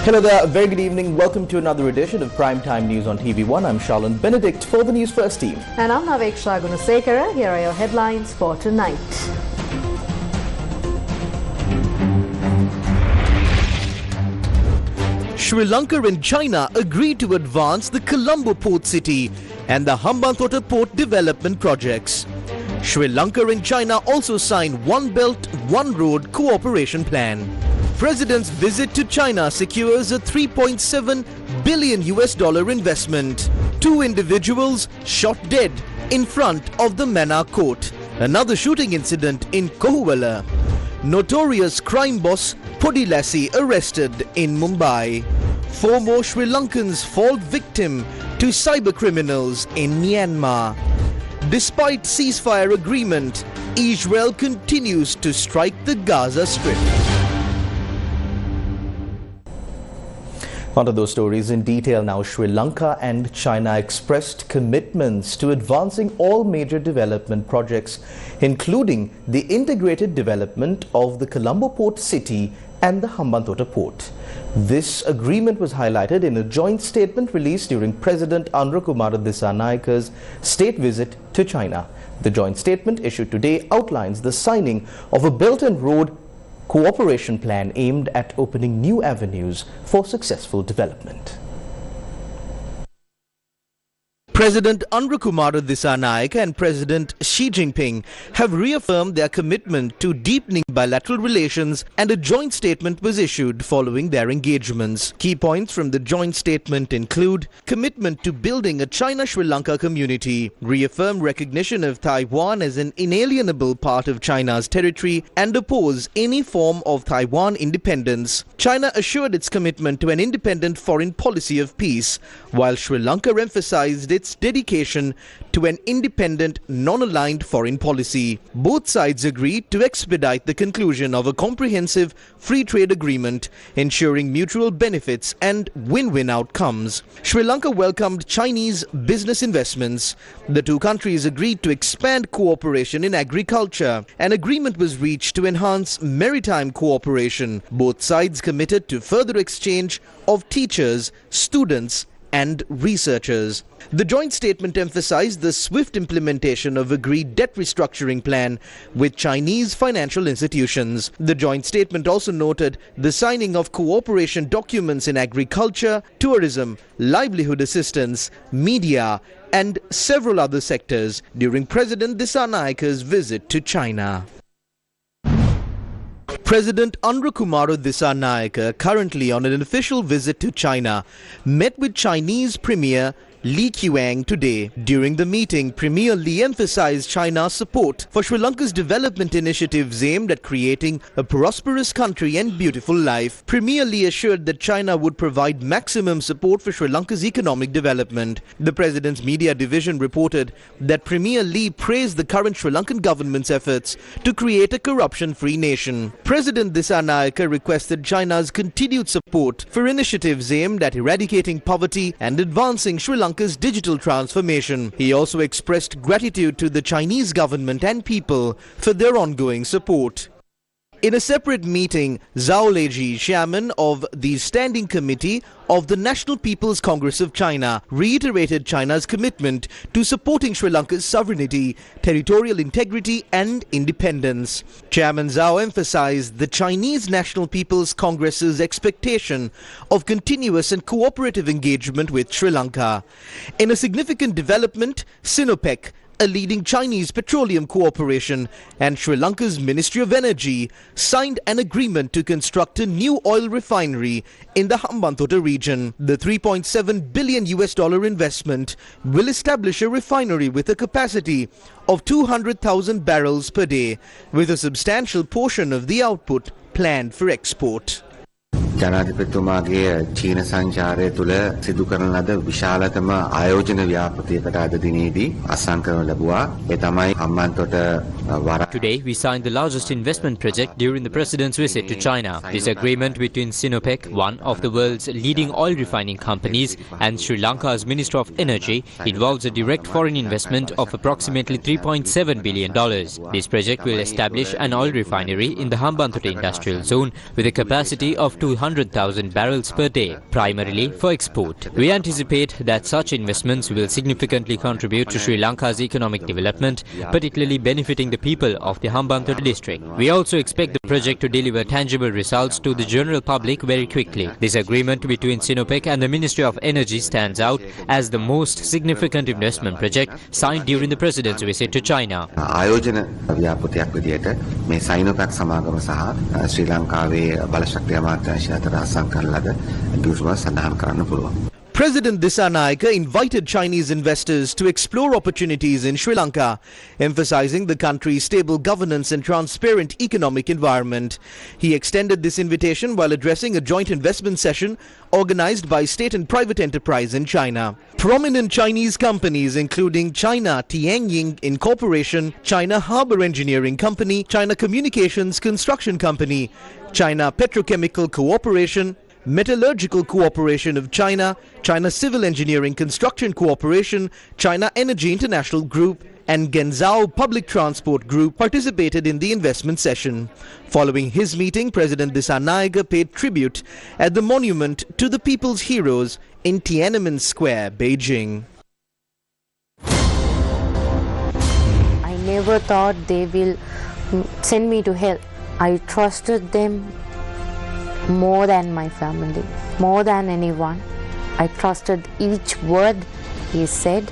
Hello there, a very good evening. Welcome to another edition of Primetime News on TV1. I'm Charlene Benedict for the Newsfirst team. And I'm Naveksha Gunasekara. Here are your headlines for tonight. Sri Lanka and China agreed to advance the Colombo port city and the Hambantota port development projects. Sri Lanka and China also signed One Belt, One Road cooperation plan. President's visit to China secures a $3.7 billion investment. 2 individuals shot dead in front of the Mannar court. Another shooting incident in Kohuwala. Notorious crime boss Podilassi arrested in Mumbai. 4 more Sri Lankans fall victim to cyber criminals in Myanmar. Despite ceasefire agreement, Israel continues to strike the Gaza Strip. Onto those stories in detail now. Sri Lanka and China expressed commitments to advancing all major development projects, including the integrated development of the Colombo port city and the Hambantota port. This agreement was highlighted in a joint statement released during President Anurakumara Dissanayaka's state visit to China. The joint statement issued today outlines the signing of a Belt and Road cooperation plan aimed at opening new avenues for successful development. President Anurakumara Dissanayaka and President Xi Jinping have reaffirmed their commitment to deepening bilateral relations, and a joint statement was issued following their engagements. Key points from the joint statement include commitment to building a China-Sri Lanka community, reaffirm recognition of Taiwan as an inalienable part of China's territory, and oppose any form of Taiwan independence. China assured its commitment to an independent foreign policy of peace, while Sri Lanka emphasized its dedication to an independent, non-aligned foreign policy. Both sides agreed to expedite the conclusion of a comprehensive free trade agreement, ensuring mutual benefits and win-win outcomes. Sri Lanka welcomed Chinese business investments. The 2 countries agreed to expand cooperation in agriculture. An agreement was reached to enhance maritime cooperation. Both sides committed to further exchange of teachers, students, and researchers. The joint statement emphasized the swift implementation of agreed debt restructuring plan with Chinese financial institutions. The joint statement also noted the signing of cooperation documents in agriculture, tourism, livelihood assistance, media, and several other sectors during President Dissanayaka's visit to China. President Anurakumara Dissanayaka, currently on an official visit to China, met with Chinese Premier Li Qiang today. During the meeting, Premier Li emphasized China's support for Sri Lanka's development initiatives aimed at creating a prosperous country and beautiful life. Premier Li assured that China would provide maximum support for Sri Lanka's economic development. The President's media division reported that Premier Li praised the current Sri Lankan government's efforts to create a corruption-free nation. President Dissanayaka requested China's continued support for initiatives aimed at eradicating poverty and advancing Sri Lanka's digital transformation. He also expressed gratitude to the Chinese government and people for their ongoing support. In a separate meeting, Zhao Leji, chairman of the Standing Committee of the National People's Congress of China, reiterated China's commitment to supporting Sri Lanka's sovereignty, territorial integrity and independence. Chairman Zhao emphasized the Chinese National People's Congress's expectation of continuous and cooperative engagement with Sri Lanka. In a significant development, Sinopec, a leading Chinese petroleum corporation, and Sri Lanka's Ministry of Energy signed an agreement to construct a new oil refinery in the Hambantota region. The $3.7 billion investment will establish a refinery with a capacity of 200,000 barrels per day, with a substantial portion of the output planned for export. ජනාධිපතිතුමාගේ චීන සංචාරය තුළ සිදු කරන ලද විශාලතම ආයෝජන ව්‍යාපෘතියකට අද දිනේදී අත්සන් කරනු ලැබුවා. ඒ තමයි Hambantota Today, we signed the largest investment project during the President's visit to China. This agreement between Sinopec, one of the world's leading oil refining companies, and Sri Lanka's Minister of Energy involves a direct foreign investment of approximately $3.7 billion. This project will establish an oil refinery in the Hambantota industrial zone with a capacity of 200,000 100,000 barrels per day, primarily for export. We anticipate that such investments will significantly contribute to Sri Lanka's economic development, particularly benefiting the people of the Hambantota district. We also expect the project to deliver tangible results to the general public very quickly. This agreement between Sinopec and the Ministry of Energy stands out as the most significant investment project signed during the President's visit to China. ආයෝජන ව්‍යාපෘතියක් විදිහට මේ සයිනෝපැක් සමාගම සහ ශ්‍රී ලංකාවේ බලශක්ති අමාත්‍යාංශය අතර අත්සන් කරන ලද අග්‍රීමක් සඳහන් කරන්න පුළුවන්. President Dissanayake invited Chinese investors to explore opportunities in Sri Lanka, emphasizing the country's stable governance and transparent economic environment. He extended this invitation while addressing a joint investment session organized by state and private enterprise in China. Prominent Chinese companies including China Tianying Incorporation, China Harbour Engineering Company, China Communications Construction Company, China Petrochemical Cooperation, Metallurgical Cooperation of China, China Civil Engineering Construction Cooperation, China Energy International Group and Genzhou Public Transport Group participated in the investment session. Following his meeting, President Dissanayake paid tribute at the monument to the People's Heroes in Tiananmen Square, Beijing. I never thought they will send me to hell. I trusted them more than my family, more than anyone. I trusted each word he said.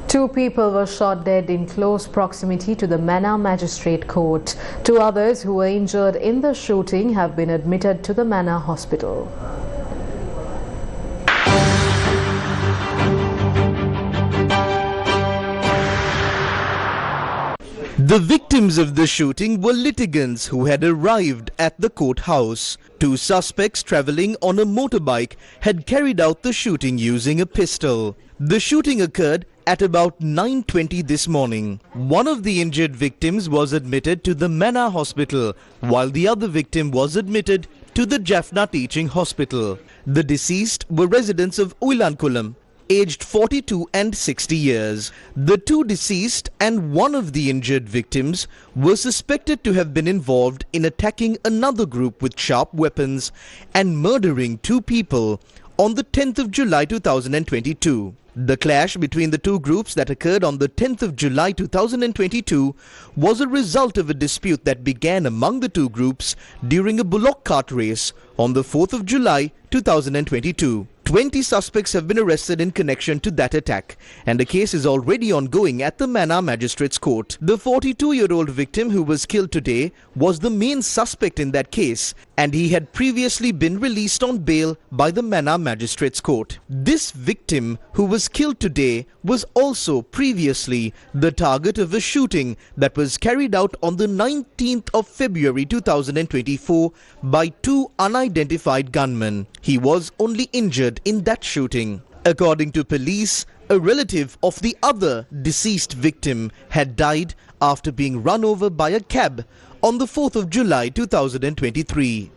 2 people were shot dead in close proximity to the Mannar Magistrate Court. 2 others who were injured in the shooting have been admitted to the Mannar Hospital. The victims of the shooting were litigants who had arrived at the courthouse. 2 suspects travelling on a motorbike had carried out the shooting using a pistol. The shooting occurred at about 9:20 this morning. One of the injured victims was admitted to the Mannar Hospital, while the other victim was admitted to the Jaffna Teaching Hospital. The deceased were residents of Uilankulam, aged 42 and 60 years. The 2 deceased and one of the injured victims were suspected to have been involved in attacking another group with sharp weapons and murdering 2 people on the 10th of July 2022. The clash between the 2 groups that occurred on the 10th of July 2022 was a result of a dispute that began among the 2 groups during a bullock cart race on the 4th of July 2022. 20 suspects have been arrested in connection to that attack, and the case is already ongoing at the Mannar Magistrates Court. The 42-year-old victim who was killed today was the main suspect in that case, and he had previously been released on bail by the Mannar Magistrates Court. This victim who was killed today was also previously the target of a shooting that was carried out on the 19th of February 2024 by 2 unidentified gunmen. He was only injured in that shooting. According to police, a relative of the other deceased victim had died after being run over by a cab on the 4th of July 2023.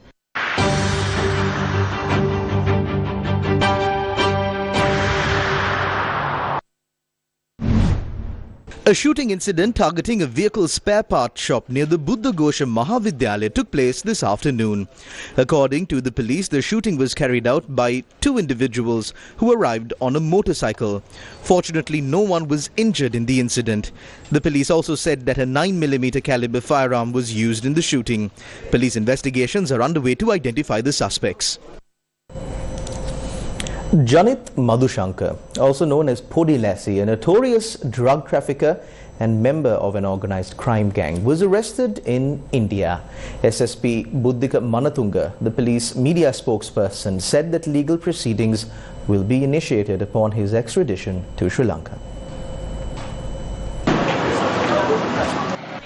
A shooting incident targeting a vehicle spare parts shop near the Buddha Ghosha Mahavidyalaya took place this afternoon. According to the police, the shooting was carried out by 2 individuals who arrived on a motorcycle. Fortunately, no one was injured in the incident. The police also said that a 9mm caliber firearm was used in the shooting. Police investigations are underway to identify the suspects. Janit Madhushankar, also known as Podi Lassi, a notorious drug trafficker and member of an organized crime gang, was arrested in India. SSP Buddhika Manatunga, the police media spokesperson, said that legal proceedings will be initiated upon his extradition to Sri Lanka.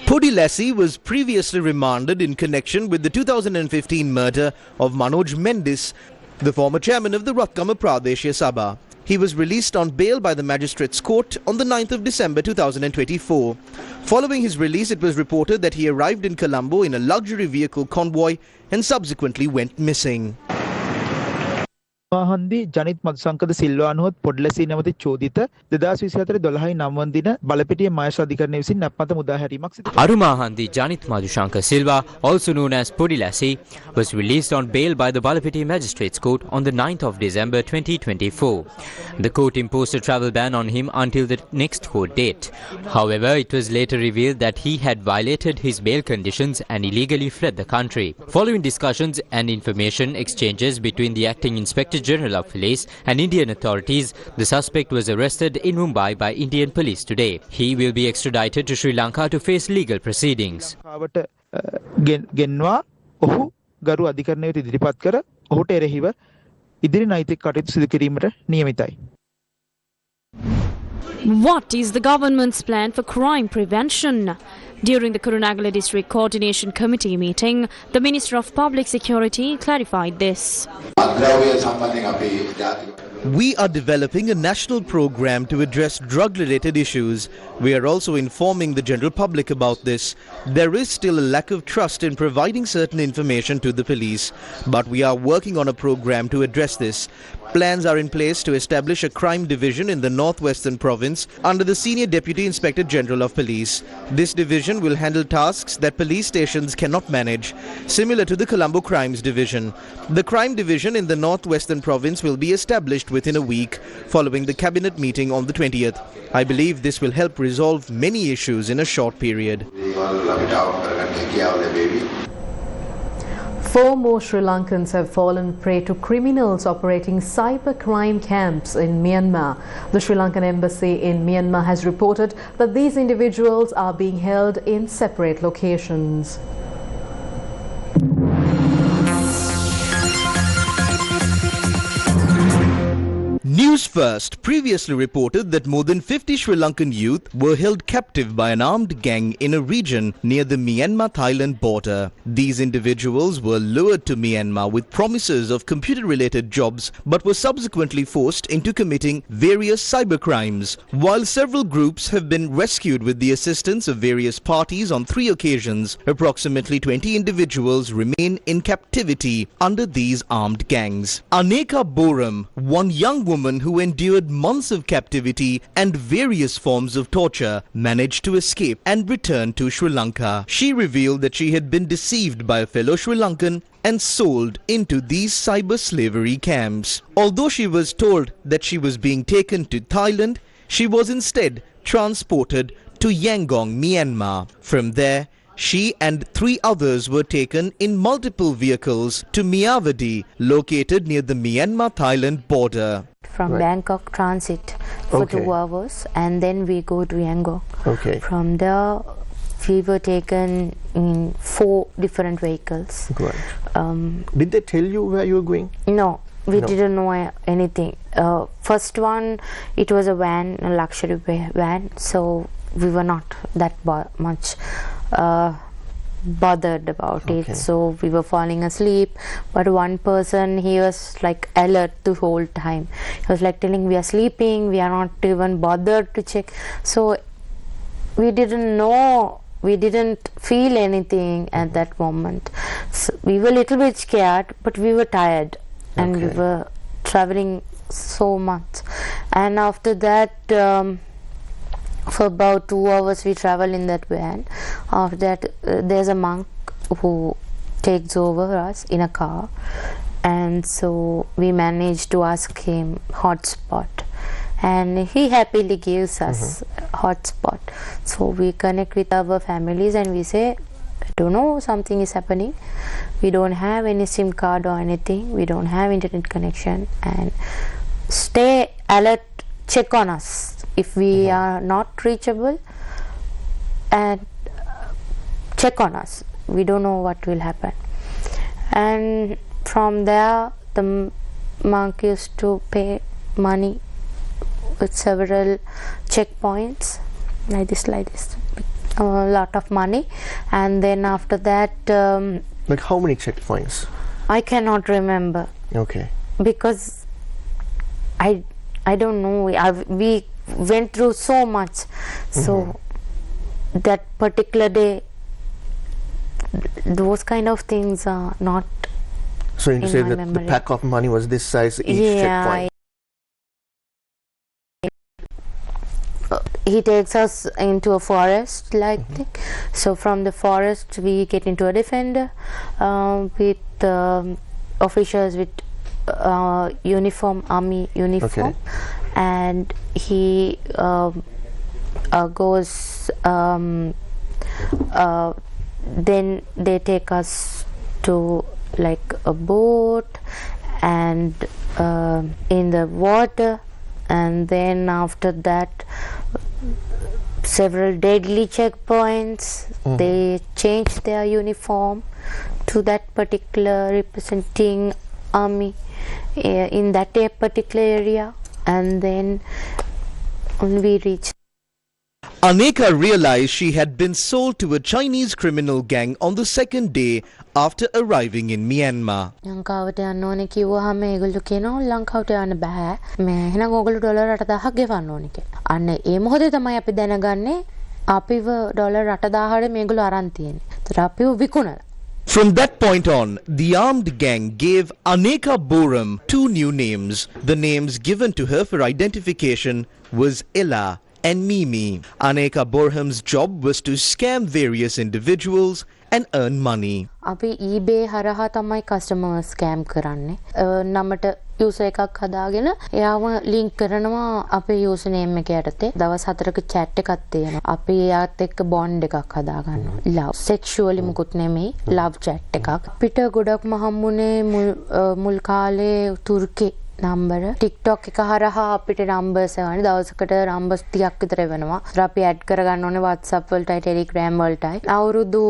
Podi Lassi was previously remanded in connection with the 2015 murder of Manoj Mendis, the former chairman of the Ratkama Pradeshya Sabha. He was released on bail by the Magistrates Court on the 9th of December 2024. Following his release, it was reported that he arrived in Colombo in a luxury vehicle convoy and subsequently went missing. මහන්දි Janith මදුසංකද සිල්වානුවත් පොඩ්ලසී නැමැති චෝදිත 2024 12 9 දින බලපිටිය මහේශ අධිකරණය විසින් නැප්මත මුදා හැරීමක් සිදු කළා. Arumahandi Janith Madhushanka Silva, also known as Podilasi, was released on bail by the Balapiti Magistrates Court on the 9th of December 2024. The court imposed a travel ban on him until the next court date. However, it was later revealed that he had violated his bail conditions and illegally fled the country. Following discussions and information exchanges between the acting Inspector General of Police and Indian authorities, the suspect was arrested in Mumbai by Indian police today. He will be extradited to Sri Lanka to face legal proceedings. ගෙන්වා ඔහු ගරු අධිකරණයට ඉදිරිපත් කර ඔහුට එරෙහිව ඉදිරි නෛතික කටයුතු සිදු කිරීමට නියමිතයි. What is the government's plan for crime prevention? During the Kurunagala District Coordination Committee meeting, the Minister of Public Security clarified this. We are developing a national program to address drug-related issues. We are also informing the general public about this. There is still a lack of trust in providing certain information to the police, but we are working on a program to address this. Plans are in place to establish a crime division in the northwestern province under the Senior Deputy Inspector General of Police. This division will handle tasks that police stations cannot manage, similar to the Colombo Crimes Division. The crime division in the northwestern province will be established within a week following the cabinet meeting on the 20th. I believe this will help resolve many issues in a short period. 4 more Sri Lankans have fallen prey to criminals operating cybercrime camps in Myanmar. The Sri Lankan embassy in Myanmar has reported that these individuals are being held in separate locations. Newsfirst previously reported that more than 50 Sri Lankan youth were held captive by an armed gang in a region near the Myanmar-Thailand border. These individuals were lured to Myanmar with promises of computer-related jobs but were subsequently forced into committing various cybercrimes. While several groups have been rescued with the assistance of various parties on 3 occasions, approximately 20 individuals remain in captivity under these armed gangs. Aneka Boram, one young woman who endured months of captivity and various forms of torture, managed to escape and return to Sri Lanka. She revealed that she had been deceived by a fellow Sri Lankan and sold into these cyber slavery camps. Although she was told that she was being taken to Thailand, she was instead transported to Yangon, Myanmar. From there, she and 3 others were taken in multiple vehicles to Miyawadi, located near the Myanmar-Thailand border. From Bangkok transit for 2 hours, and then we go to Yangon. Okay. From there, we were taken in 4 different vehicles. Right. Did they tell you where you were going? No, we didn't know anything. First one, it was a van, a luxury van, so we were not that much bothered about it. So we were falling asleep, but one person, he was like alert the whole time. He was like telling, we are sleeping, we are not even bothered to check. So we didn't know, we didn't feel anything at that moment. So we were a little bit scared, but we were tired and we were traveling so much. And after that, for about 2 hours we travel in that van. After that, there's a monk who takes over us in a car, and so we managed to ask him hotspot, and he happily gives us hotspot. So we connect with our families and we say, I don't know, something is happening. We don't have any SIM card or anything. We don't have internet connection, and stay alert, check on us. If we are not reachable, and check on us. We don't know what will happen. And from there, the monk used to pay money with several checkpoints, like this, a lot of money. And then after that, Like how many checkpoints? I cannot remember. Okay. Because I don't know. We went through so much. So that particular day, those kind of things are not So you in say my that the memory. pack of money was this size each checkpoint? He takes us into a forest like thing. So from the forest we get into a defender with officials with uniform, army uniform. And he goes then they take us to like a boat and in the water, and then after that several deadly checkpoints. They change their uniform to that particular representing army in that particular area, and then we reach. Aneka realized she had been sold to a Chinese criminal gang on the second day after arriving in Myanmar. ලංකාවට යන්න ඕනේ කිව්වහම ඒගොල්ලෝ කියනවා ලංකාවට යන්න බෑ. මේ එහෙනම් ඕගොල්ලෝ ඩොලර් 8,000ක් ගෙවන්න ඕනේ කියලා. අන්න ඒ මොහොතේ තමයි අපි දැනගන්නේ අපිව ඩොලර් 8,000ට මේගොල්ලෝ අරන් තියෙන්නේ. ඒතර අපිව විකුණලා. From that point on, the armed gang gave Aneka Boram 2 new names. The names given to her for identification was Ella and Mimi. Aneka Borham's job was to scam various individuals and earn money. අපි eBay හරහා තමයි customer scam කරන්නේ. නමට user එකක් හදාගෙන එයාව link කරනවා අපේ user name එක යටතේ. දවස් 4ක chat එකක් තියෙනවා. අපි එයාත් එක්ක bond එකක් හදා ගන්නවා. love sexually මුකුත් නෙමෙයි, love chat එකක්. පිට ගොඩක්ම හම්බුනේ මුල් කාලේ තුර්කේ නම්බර TikTok එක හරහා අපිට නම්බර්ස් එවන්නේ දවසකට නම්බර්ස් 30ක් විතර එවනවා. ඒත් අපි ඇඩ් කරගන්න ඕනේ WhatsApp වලටයි Telegram වලටයි. අවුරුදු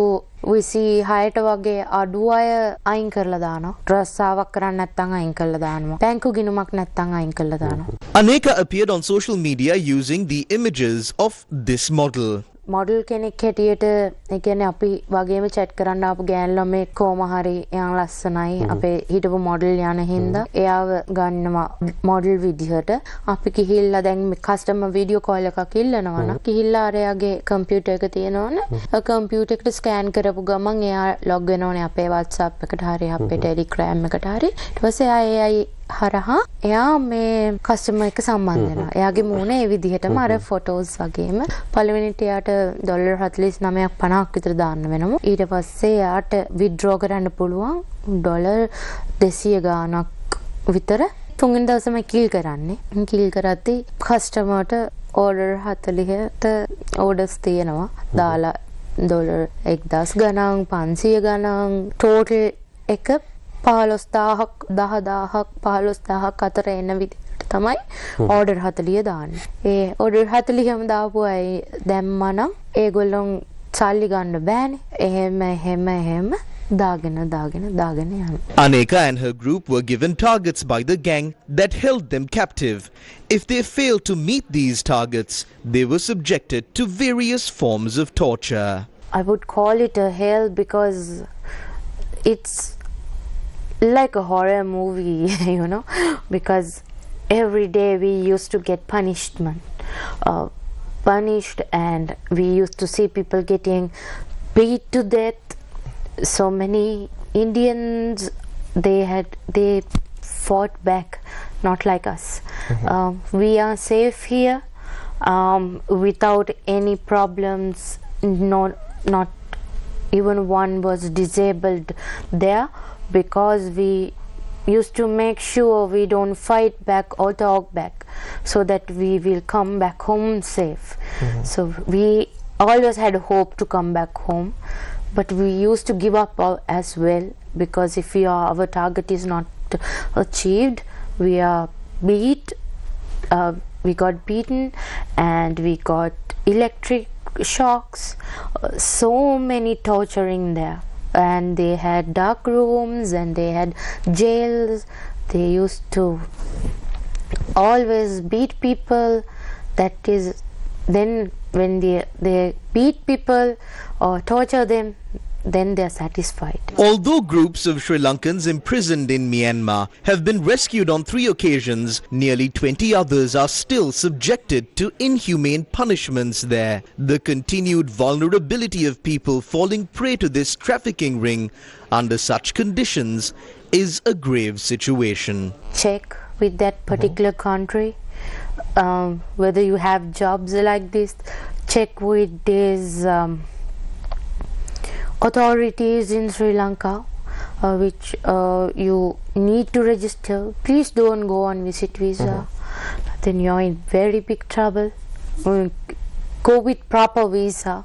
26ට වගේ අඩු අය අයින් කරලා දානවා. රස්සාවක් කරන්න නැත්නම් අයින් කරලා දානවා. බැංකු ගිණුමක් නැත්නම් අයින් කරලා දානවා. Aneka appeared on social media using the images of this model. Model කෙනෙක් හැටියට ඒ කියන්නේ අපි වගේම chat කරන්න ආපු ගෑන් ළමෙක් කොහම හරි එයාන් ලස්සනයි අපේ හිටපු මොඩල් යන හින්දා එයාව ගන්නවා මොඩල් විදිහට අපි ගිහිල්ලා දැන් මේ කස්ටමර් වීඩියෝ කෝල් එකක් ඉල්ලනවා නම් ගිහිල්ලා අරයාගේ කම්පියුටර් එක තියෙනවනේ කම්පියුටර් එකට ස්කෑන් කරපු ගමන් එයා ලොග් වෙනවනේ අපේ WhatsApp එකට හරි අපේ Telegram එකට හරි ඊට පස්සේ එයා හරහා එයා මේ කස්ටමර් එක සම්බන්ධ වෙනවා. එයාගේ මූණ ඒ විදිහටම අර ෆොටෝස් වගේම පළවෙනිට එයාට ඩොලර් 49ක් 50ක් විතර දාන්න වෙනවා. ඊට පස්සේ එයාට විත්ඩ්‍රෝ කරන්න පුළුවන් ඩොලර් 200 ගාණක් විතර. තුන්වෙනි දවසම කිල් කරන්නේ. කිල් කරද්දී කස්ටමර්ට ඕඩර් 40ට ඕඩර්ස් තියෙනවා. දාලා ඩොලර් 1000 ගණන් 500 ගණන් ටෝටල් එක 15,000ක් 10,000ක් 15,000ක් අතර එන විදිහට තමයි ඕඩර් 40 දාන්නේ. ඒ ඕඩර් 40ම දාපු අය දැම්මනම් ඒගොල්ලොන් සල්ලි ගන්න බෑනේ. එහෙම දාගෙන යනවා. Aneka and her group were given targets by the gang that held them captive. If they failed to meet these targets, they were subjected to various forms of torture. I would call it a hell because it's like a horror movie, you know, because every day we used to get punished, and we used to see people getting beat to death. So many Indians, they fought back, not like us. We are safe here without any problems. Not even one was disabled there. Because we used to make sure we don't fight back or talk back so that we will come back home safe. So we always had hope to come back home, but we used to give up as well, because if our target is not achieved, we are we got beaten and we got electric shocks, so many torturing there. And they had dark rooms and they had jails. They used to always beat people. That is, then when they beat people or torture them, then they are satisfied. Although groups of Sri Lankans imprisoned in Myanmar have been rescued on 3 occasions, nearly 20 others are still subjected to inhumane punishments there. The continued vulnerability of people falling prey to this trafficking ring under such conditions is a grave situation. Check with that particular country whether you have jobs like this. Check with these authorities in Sri Lanka which you need to register. Please don't go on visit visa. Then you're in very big trouble. Go with proper visa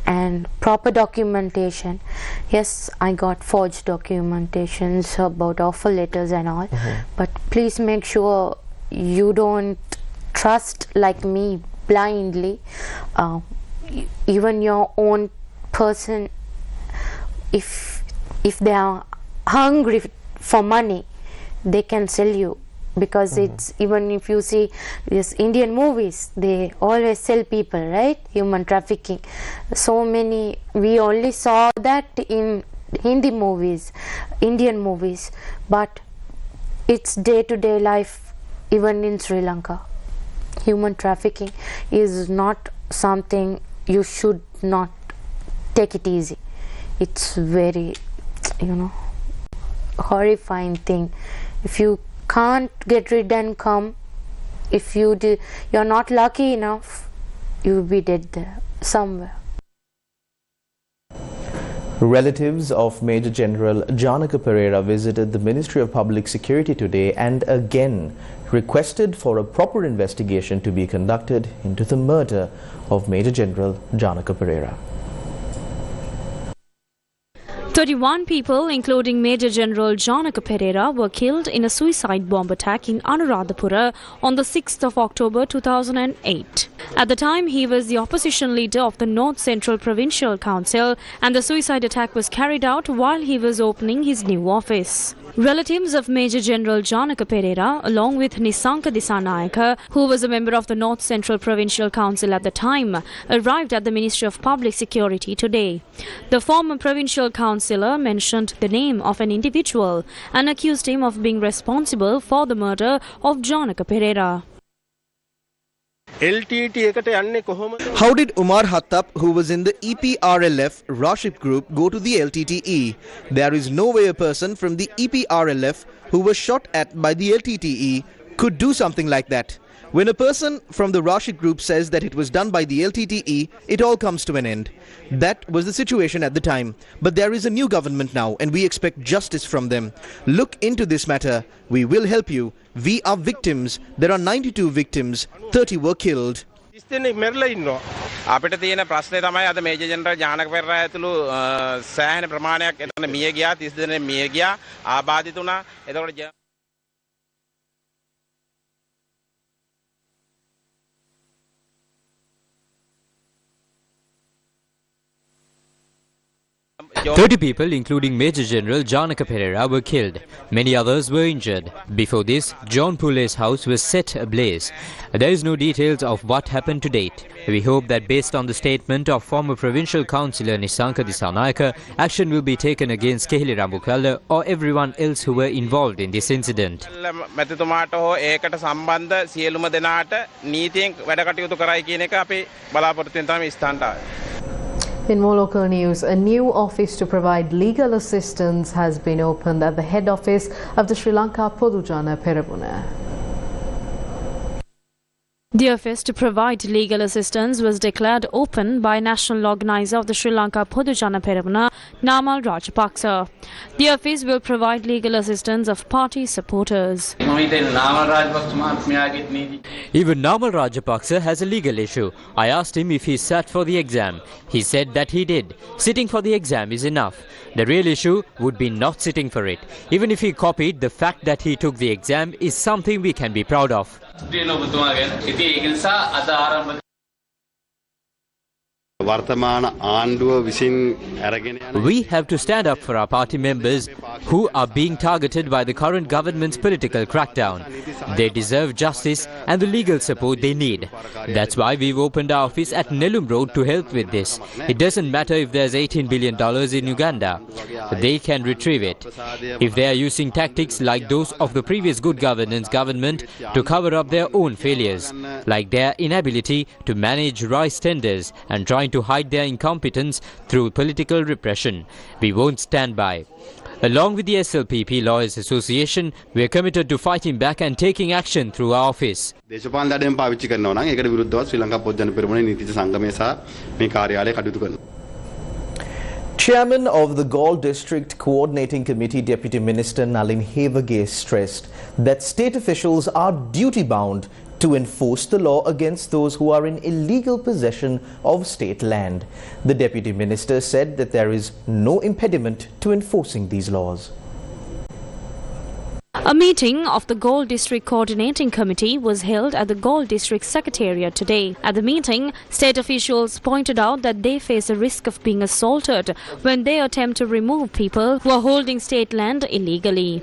and proper documentation. Yes, I got forged documentations about offer letters and all, but please make sure you don't trust like me blindly. Even your own person, if they are hungry for money, they can sell you. Because it's, even if you see these Indian movies, they always sell people, right? Human trafficking. So many, we only saw that in Hindi movies, Indian movies, but it's day-to-day life even in Sri Lanka. Human trafficking is not something you should not take it easy. It's very, horrifying thing. If you can't get rid and come, if you're not lucky enough, you'll be dead there somewhere. Relatives of Major General Janaka Pereira visited the Ministry of Public Security today and again requested for a proper investigation to be conducted into the murder of Major General Janaka Pereira. 31 people, including Major General Janaka Pereira, were killed in a suicide bomb attack in Anuradhapura on the 6th of October 2008. At the time, he was the opposition leader of the North Central Provincial Council, and the suicide attack was carried out while he was opening his new office. Relatives of Major General Janaka Pereira, along with Nisanka Disanayaka, who was a member of the North Central Provincial Council at the time, arrived at the Ministry of Public Security today. The former provincial councillor mentioned the name of an individual and accused him of being responsible for the murder of Janaka Pereira. How did Umar Hattab, who was in the EPRLF Rashid group, go to the LTTE? There is no way a person from the EPRLF who was shot at by the LTTE could do something like that. When a person from the Rashid group says that it was done by the LTTE, it all comes to an end. That was the situation at the time. But there is a new government now and we expect justice from them. Look into this matter. We will help you. We are victims. There are 92 victims. 30 were killed. අපිට තියෙන ප්‍රශ්නේ තමයි අද major general Janaka Perera ඇතුළු සෑහෙන ප්‍රමාණයක් එතන මිය ගියා 30 දෙනෙක් මිය ගියා ආබාධිත වුණා එතකොට 30 people, including Major General Janaka Pereira, were killed. Many others were injured. Before this, John Pule's house was set ablaze. There is no details of what happened to date. We hope that based on the statement of former provincial councillor Nisanka Disanayaka, action will be taken against Kehili Rambukala or everyone else who were involved in this incident. මැතිතුමාට හෝ ඒකට සම්බන්ධ සියලුම දෙනාට නීතියෙන් වැඩ කටයුතු කරයි කියන එක අපි බලාපොරොත්තු වෙන තමයි ස්ථානට ආවේ. In more local news, a new office to provide legal assistance has been opened at the head office of the Sri Lanka Podujana Peramuna. The office to provide legal assistance was declared open by national organizer of the Sri Lanka Podujana Peramuna, Namal Rajapaksa. The office will provide legal assistance of party supporters. Even Namal Rajapaksa has a legal issue. I asked him if he sat for the exam. He said that he did. Sitting for the exam is enough. The real issue would be not sitting for it. Even if he copied, the fact that he took the exam is something we can be proud of. We have to stand up for our party members who are being targeted by the current government's political crackdown. They deserve justice and the legal support they need. That's why we've opened our office at Nelum Road to help with this. It doesn't matter if there's $18 billion in Uganda. They can retrieve it. If they are using tactics like those of the previous good governance government to cover up their own failures, like their inability to manage rice tenders and trying trying to hide their incompetence through political repression. We won't stand by. Along with the SLPP Lawyers Association, we are committed to fighting back and taking action through our office. දේශපාලන දඩයම් පාවිච්චි කරනවා නම් ඒකට විරුද්ධව ශ්‍රී ලංකා පොත්ජන පෙරමුණේ නීතිඥ සංගමය සහ මේ කාර්යාලය කටයුතු කරනවා. Chairman of the Galle District Coordinating Committee Deputy Minister Nalin Hevage stressed that state officials are duty-bound to enforce the law against those who are in illegal possession of state land. The Deputy Minister said that there is no impediment to enforcing these laws. A meeting of the Galle District Coordinating Committee was held at the Galle District Secretariat today. At the meeting, state officials pointed out that they face a risk of being assaulted when they attempt to remove people who are holding state land illegally.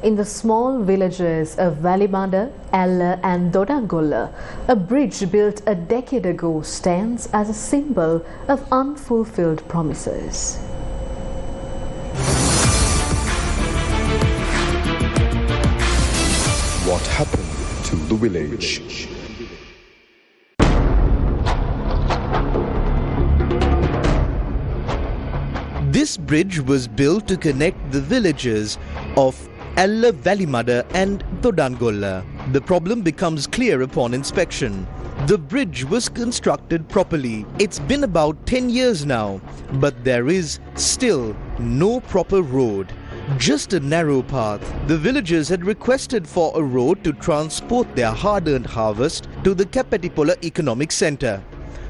In the small villages of Valimada, Alla and Dodangolla, a bridge built a decade ago stands as a symbol of unfulfilled promises. What happened to the village? This bridge was built to connect the villages of Alla Valimada and Dodangolla. The problem becomes clear upon inspection. The bridge was constructed properly. It's been about 10 years now, but there is still no proper road. Just a narrow path. The villagers had requested for a road to transport their hard-earned harvest to the Kapetipola Economic Centre.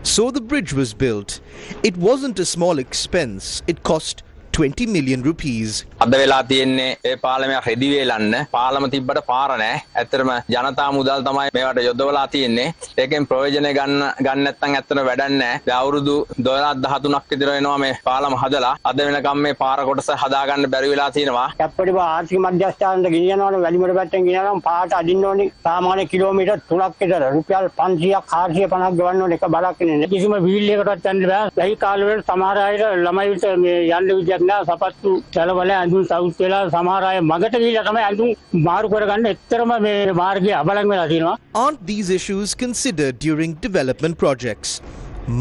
So the bridge was built. It wasn't a small expense. It cost 20 million rupees. අද වෙලා තියෙන්නේ ඒ පාලමයක් රෙදි වේලන්න පාලම තිබ්බට පාර නැහැ. ඇත්තටම ජනතා මුදල් තමයි මේවට යොදවලා තියෙන්නේ. ඒකෙන් ප්‍රයෝජන ගන්න නැත්නම් ඇත්තට වැඩක් නැහැ. දැන් අවුරුදු 2013ක් විතර වෙනවා මේ පාලම හදලා. අද වෙනකම් මේ පාර කොටස හදා ගන්න බැරි වෙලා තියෙනවා. කැප්පටිව ආර්ථික මධ්‍යස්ථානට ගෙනියනවනේ වැලිමඩ පැත්තෙන් ගෙනියනනම් පාට අදින්න ඕනේ සාමාන්‍ය කිලෝමීටර් 3ක් විතර රුපියල් 500ක් 450ක් ගෙවන්න ඕනේ එක බලක් නේ. කිසිම වීල් එකකටවත් යන්න බෑ. ලයි කාල වල සමහර අය ළමයි විතර මේ යන්න විදියක් නැහැ. සපත්තු සැලවල අඳුන් සවුත් වෙලා සමහර අය මගට ගිහිල්ලා තමයි අඳුන් මාරු කරගන්න එතරම් මේ මාර්ගය අබලන් වෙලා තියෙනවා. Aren't these issues considered during development projects?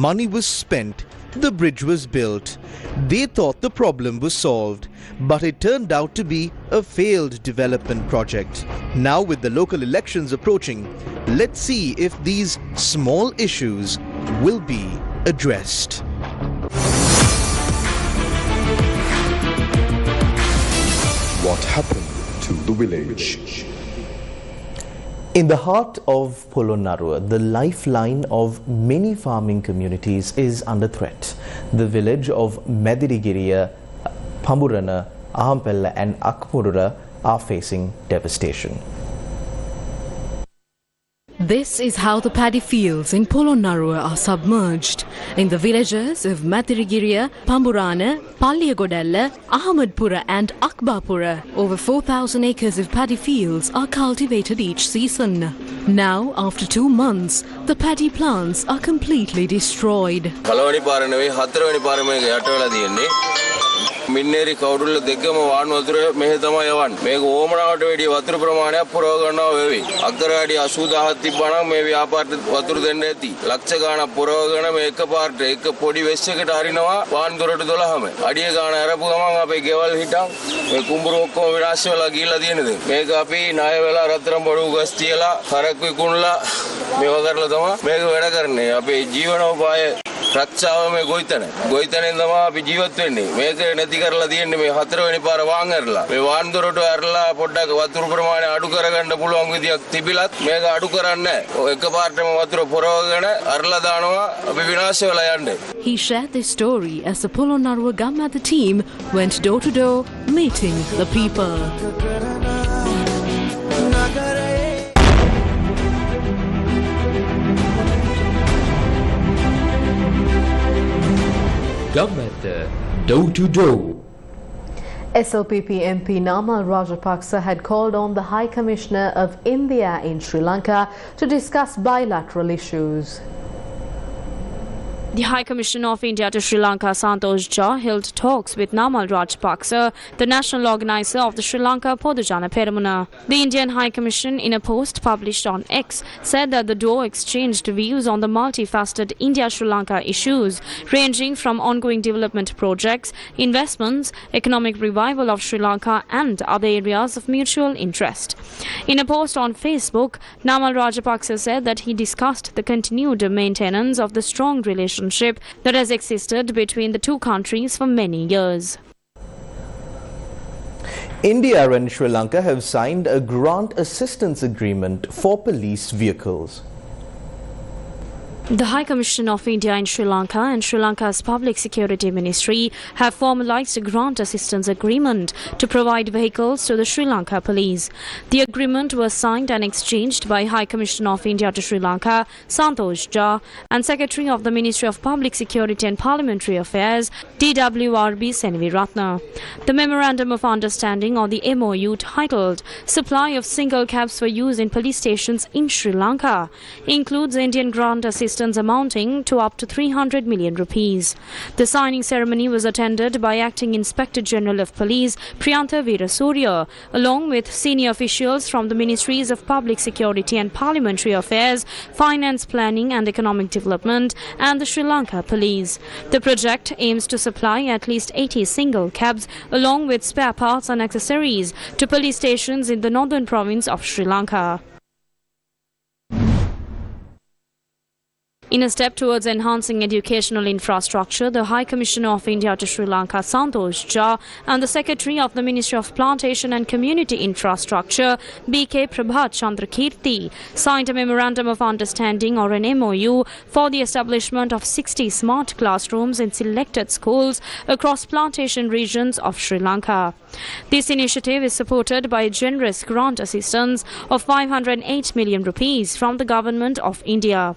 Money was spent. The bridge was built. They thought the problem was solved, but it turned out to be a failed development project. Now with the local elections approaching, let's see if these small issues will be addressed. What happened to the village? In the heart of Polonnaruwa, the lifeline of many farming communities is under threat. The village of Medirigiriya, Pamburana, Ahampella and Akpurura are facing devastation. This is how the paddy fields in Polonnaruwa are submerged. In the villages of Mathirigiriya, Pamburana, Palliyagodalla, Ahmadpura and Akbapura, over 4,000 acres of paddy fields are cultivated each season. Now, after 2 months, the paddy plants are completely destroyed. Minneri කවුරුල්ල දෙකම වාහන වතුර මෙහෙ තමයි යවන්නේ. මේක ඕමනාවට වැඩි වතුර ප්‍රමාණයක් පුරව ගන්නවා වෙවි. අක්කරාඩි 80000ක් තිබ්බනම් මේ ව්‍යාපාරට වතුර දෙන්න ඇති. ලක්ෂ ගාණක් පුරවගෙන මේ එකපාරට එක පොඩි වෙස් එකකට හරිනවා වාහන දොරට 12ම. අඩිය ගාණ අරපු ගමන් අපේ ගෙවල් හිටන් මේ කුඹුරු ඔක්කොම විනාශ වෙලා ගිහිල්ලා තියෙනද. මේක අපි ණය වෙලා රත්තරන් බඩු ගස් තියලා කරක් විකුණලා මේව කරලා තමයි මේක වැඩ කරන්නේ. අපේ ජීවනෝපාය රක්ෂාව මේ ගොවිතැනෙන් තමයි අපි ජීවත් වෙන්නේ. මේක නැති කරලා තියෙන්නේ මේ හතරවෙනි පාර වාන් ඇරලා. මේ වාන් දොරට ඇරලා පොඩ්ඩක් වතුර ප්‍රමාණය අඩු කරගන්න පුළුවන් විදියක් තිබිලත් මේක අඩු කරන්නේ නැහැ. එකපාරටම වතුර පොරවගෙන අරලා දානවා අපි විනාශ වෙලා යන්නේ. He shared this story as the Polonnaruwa Gammatha team went door to door meeting the people. Gammatha door to door. SLPP MP Namal Rajapaksa had called on the High Commissioner of India in Sri Lanka to discuss bilateral issues. The High Commissioner of India to Sri Lanka, Santosh Jha, held talks with Namal Rajapaksa, the national organizer of the Sri Lanka Podujana Peramuna. The Indian High Commission, in a post published on X, said that the duo exchanged views on the multifaceted India-Sri Lanka issues, ranging from ongoing development projects, investments, economic revival of Sri Lanka and other areas of mutual interest. In a post on Facebook, Namal Rajapaksa said that he discussed the continued maintenance of the strong relationship that has existed between the two countries for many years. India and Sri Lanka have signed a grant assistance agreement for police vehicles. The High Commission of India in Sri Lanka and Sri Lanka's Public Security Ministry have formalized a grant assistance agreement to provide vehicles to the Sri Lanka police. The agreement was signed and exchanged by High Commission of India to Sri Lanka, Santosh Jha, and Secretary of the Ministry of Public Security and Parliamentary Affairs, DWRB Senvi Ratna. The Memorandum of Understanding, or the MOU titled Supply of Single Cabs for Use in Police Stations in Sri Lanka, includes Indian grant assistance amounting to up to 300 million rupees. The signing ceremony was attended by Acting Inspector General of Police Priyantha Veerasurya, along with senior officials from the Ministries of Public Security and Parliamentary Affairs, Finance Planning and Economic Development and the Sri Lanka Police. The project aims to supply at least 80 single cabs along with spare parts and accessories to police stations in the northern province of Sri Lanka. In a step towards enhancing educational infrastructure, the High Commissioner of India to Sri Lanka, Santosh Jha, and the Secretary of the Ministry of Plantation and Community Infrastructure, B.K. Prabhat Chandrakirti, signed a Memorandum of Understanding, or an MOU, for the establishment of 60 smart classrooms in selected schools across plantation regions of Sri Lanka. This initiative is supported by a generous grant assistance of 508 million rupees from the Government of India.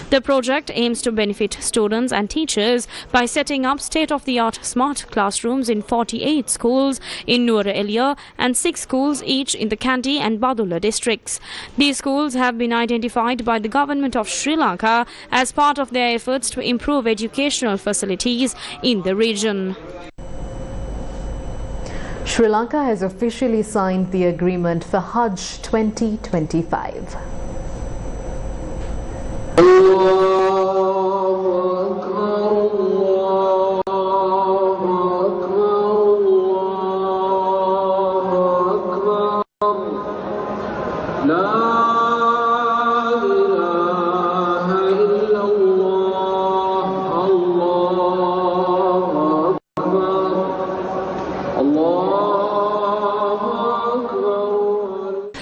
The project aims to benefit students and teachers by setting up state-of-the-art smart classrooms in 48 schools in Nuwara Eliya and 6 schools each in the Kandy and Badulla districts. These schools have been identified by the Government of Sri Lanka as part of their efforts to improve educational facilities in the region. Sri Lanka has officially signed the agreement for Hajj 2025.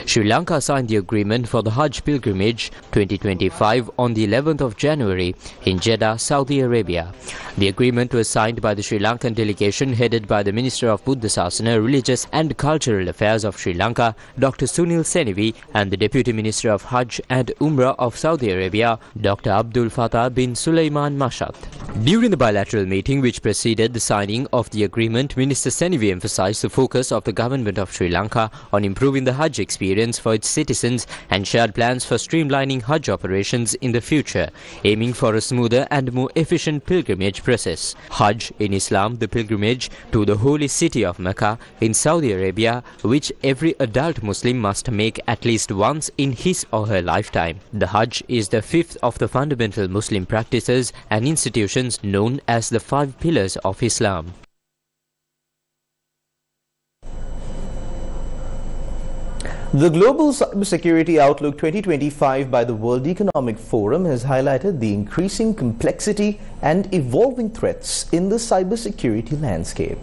Sri Lanka signed the agreement for the Hajj pilgrimage 2025 on the 11th of January in Jeddah, Saudi Arabia. The agreement was signed by the Sri Lankan delegation headed by the Minister of Buddha Sasana, Religious and Cultural Affairs of Sri Lanka, Dr. Sunil Senevi, and the Deputy Minister of Hajj and Umrah of Saudi Arabia, Dr. Abdul Fattah bin Sulaiman Mashat. During the bilateral meeting which preceded the signing of the agreement, Minister Senevi emphasized the focus of the government of Sri Lanka on improving the Hajj experience experience for its citizens and shared plans for streamlining Hajj operations in the future, aiming for a smoother and more efficient pilgrimage process. Hajj in Islam, the pilgrimage to the holy city of Mecca in Saudi Arabia, which every adult Muslim must make at least once in his or her lifetime. The Hajj is the fifth of the fundamental Muslim practices and institutions known as the 5 pillars of Islam. The Global Cybersecurity Outlook 2025 by the World Economic Forum has highlighted the increasing complexity and evolving threats in the cybersecurity landscape.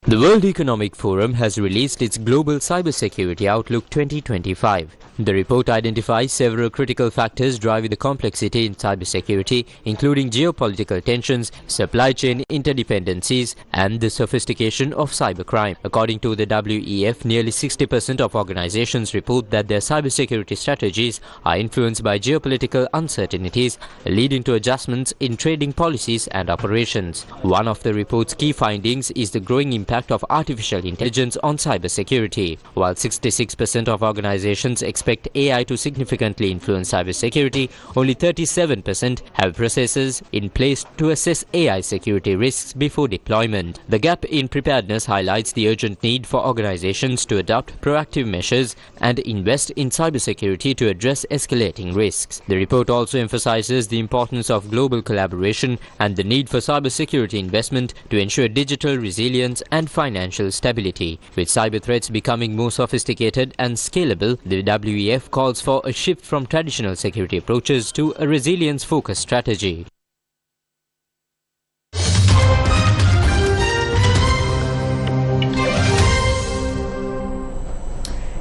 The World Economic Forum has released its Global Cybersecurity Outlook 2025. The report identifies several critical factors driving the complexity in cybersecurity, including geopolitical tensions, supply chain interdependencies, and the sophistication of cybercrime. According to the WEF, nearly 60% of organizations report that their cybersecurity strategies are influenced by geopolitical uncertainties, leading to adjustments in trading policies and operations. One of the report's key findings is the growing impact of artificial intelligence on cybersecurity. While 66% of organizations expect AI to significantly influence cybersecurity, only 37% have processes in place to assess AI security risks before deployment. The gap in preparedness highlights the urgent need for organizations to adopt proactive measures and invest in cybersecurity to address escalating risks. The report also emphasizes the importance of global collaboration and the need for cybersecurity investment to ensure digital resilience and financial stability. With cyber threats becoming more sophisticated and scalable, the WEF calls for a shift from traditional security approaches to a resilience-focused strategy.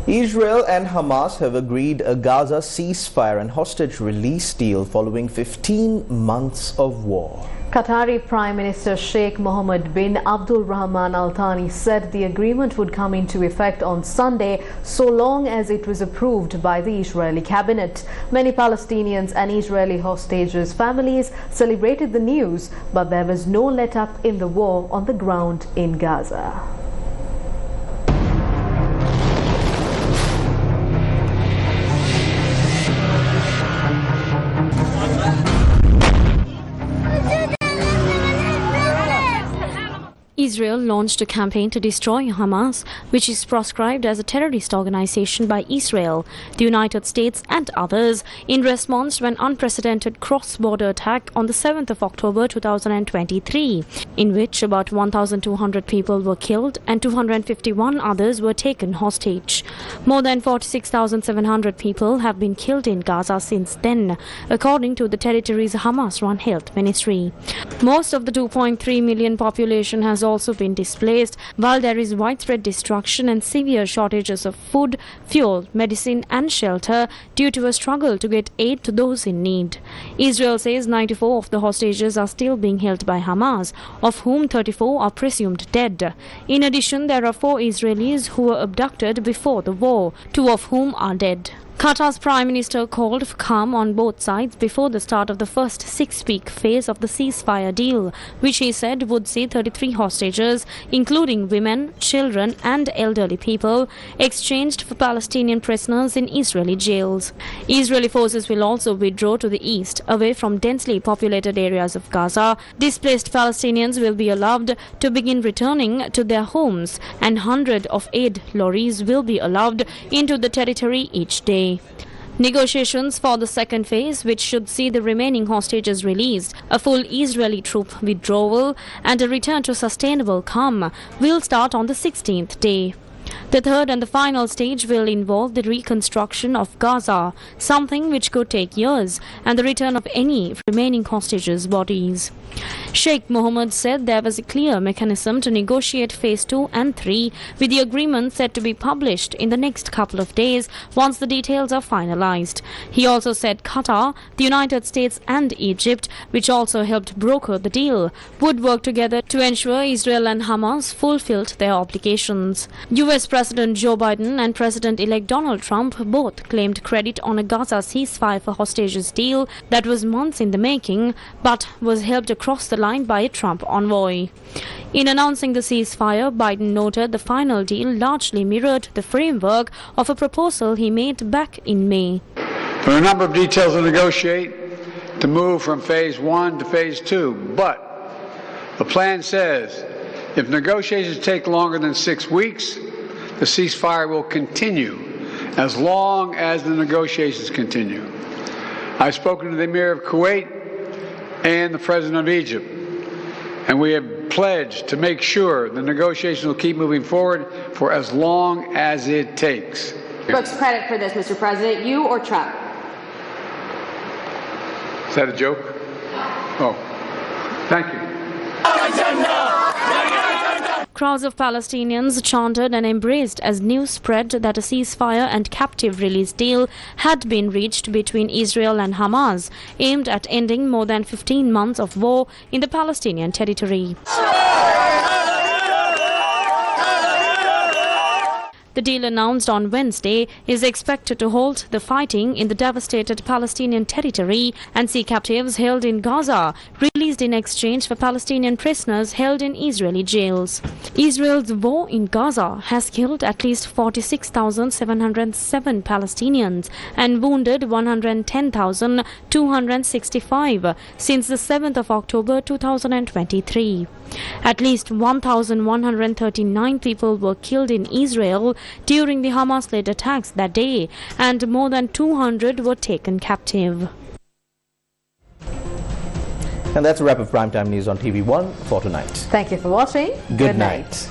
Israel and Hamas have agreed a Gaza ceasefire and hostage release deal following 15 months of war. Qatari Prime Minister Sheikh Mohammed bin Abdul Rahman Al Thani said the agreement would come into effect on Sunday so long as it was approved by the Israeli cabinet. Many Palestinians and Israeli hostages' families celebrated the news, but there was no let-up in the war on the ground in Gaza. Israel launched a campaign to destroy Hamas, which is proscribed as a terrorist organization by Israel, the United States and others, in response to an unprecedented cross-border attack on the 7th of October 2023, in which about 1,200 people were killed and 251 others were taken hostage. More than 46,700 people have been killed in Gaza since then, according to the territory's Hamas-run health ministry. Most of the 2.3 million population has also been displaced, while there is widespread destruction and severe shortages of food, fuel, medicine and shelter due to a struggle to get aid to those in need. Israel says 94 of the hostages are still being held by Hamas, of whom 34 are presumed dead. In addition, there are 4 Israelis who were abducted before the war, 2 of whom are dead. Qatar's Prime Minister called for calm on both sides before the start of the first 6-week phase of the ceasefire deal, which he said would see 33 hostages, including women, children and elderly people, exchanged for Palestinian prisoners in Israeli jails. Israeli forces will also withdraw to the east, away from densely populated areas of Gaza. Displaced Palestinians will be allowed to begin returning to their homes, and hundreds of aid lorries will be allowed into the territory each day. Negotiations for the second phase, which should see the remaining hostages released, a full Israeli troop withdrawal and a return to sustainable calm, will start on the 16th day. The third and the final stage will involve the reconstruction of Gaza, something which could take years, and the return of any remaining hostages' bodies. Sheikh Mohammed said there was a clear mechanism to negotiate phase 2 and 3, with the agreement set to be published in the next couple of days once the details are finalized. He also said Qatar, the United States and Egypt, which also helped broker the deal, would work together to ensure Israel and Hamas fulfilled their obligations. US President Joe Biden and President-elect Donald Trump both claimed credit on a Gaza ceasefire for hostages deal that was months in the making, but was helped across the line by a Trump envoy. In announcing the ceasefire, Biden noted the final deal largely mirrored the framework of a proposal he made back in May. There are a number of details to negotiate to move from phase 1 to phase 2, but the plan says if negotiations take longer than 6 weeks, the ceasefire will continue as long as the negotiations continue. I've spoken to the Emir of Kuwait and the President of Egypt, and we have pledged to make sure the negotiations will keep moving forward for as long as it takes. Brooks credit for this, Mr. President, you or Trump? Is that a joke? Oh, thank you. Crowds of Palestinians chanted and embraced as news spread that a ceasefire and captive release deal had been reached between Israel and Hamas, aimed at ending more than 15 months of war in the Palestinian territory. The deal announced on Wednesday is expected to halt the fighting in the devastated Palestinian territory and see captives held in Gaza released in exchange for Palestinian prisoners held in Israeli jails. Israel's war in Gaza has killed at least 46,707 Palestinians and wounded 110,265 since the 7th of October 2023. At least 1,139 people were killed in Israel during the Hamas-led attacks that day, and more than 200 were taken captive. And that's a wrap of Primetime News on TV1 for tonight. Thank you for watching. Good night.